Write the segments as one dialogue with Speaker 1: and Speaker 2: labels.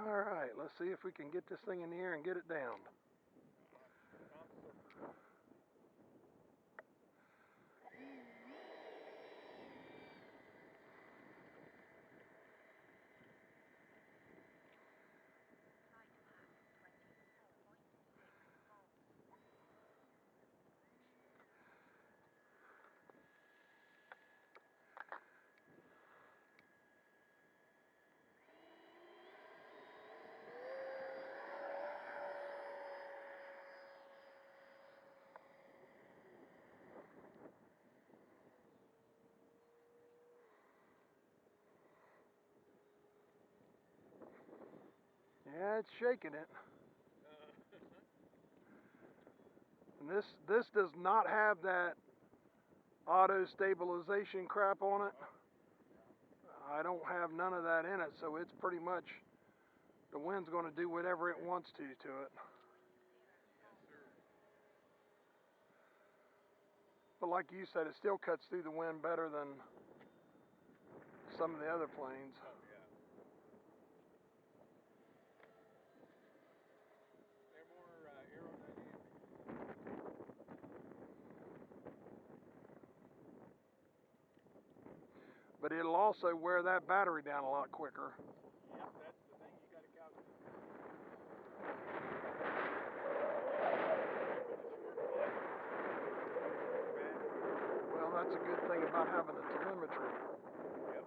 Speaker 1: Alright, let's see if we can get this thing in the air and get it down. Yeah, it's shaking it. And this does not have that auto stabilization crap on it. I don't have none of that in it, so it's pretty much the wind's going to do whatever it wants to it. But like you said, it still cuts through the wind better than some of the other planes.
Speaker 2: Oh, yeah. They're more aerodynamic.
Speaker 1: But it'll also wear that battery down a lot quicker.
Speaker 2: Yep, that's the thing you got to calculate.
Speaker 1: Well, that's a good thing about having a telemetry.
Speaker 2: Yep.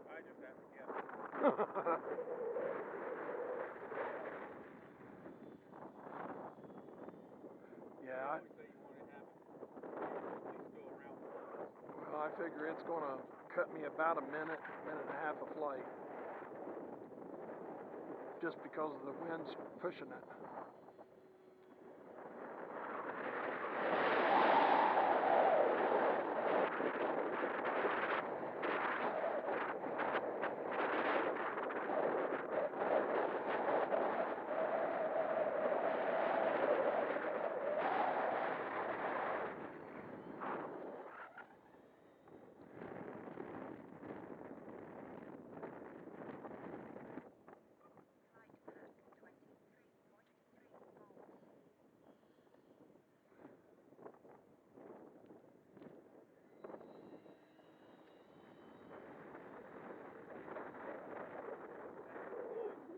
Speaker 2: I just have to guess.
Speaker 1: Yeah,
Speaker 2: I always say you want to have at least go around once.
Speaker 1: well, I figure it's going to cut me about a minute and a half of flight. Just because of the wind's pushing it.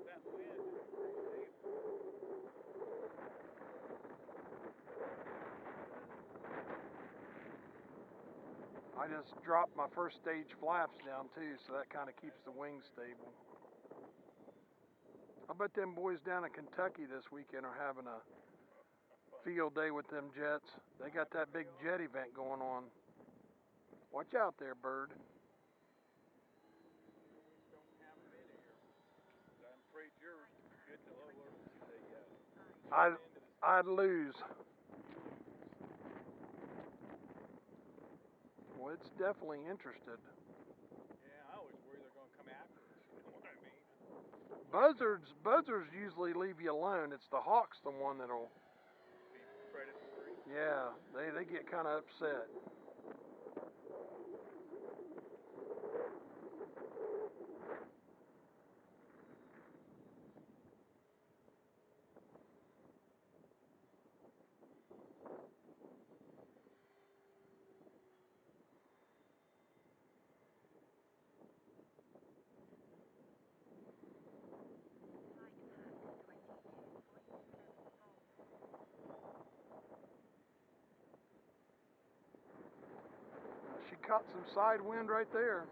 Speaker 2: That wind is pretty stable.
Speaker 1: I just dropped my first stage flaps down too, so that kind of keeps the wings stable. I bet them boys down in Kentucky this weekend are having a field day with them jets. They got that big jet event going on. Watch out there, bird.
Speaker 2: We don't have them in here. I'm afraid you're getting a little
Speaker 1: I'd lose. Well, it's definitely interested.
Speaker 2: Yeah, I always worry they're going to come after us. You know what I mean?
Speaker 1: Buzzards usually leave you alone. It's the hawks the one that'll
Speaker 2: Be predatory.
Speaker 1: Yeah, they get kind of upset. She caught some side wind right there.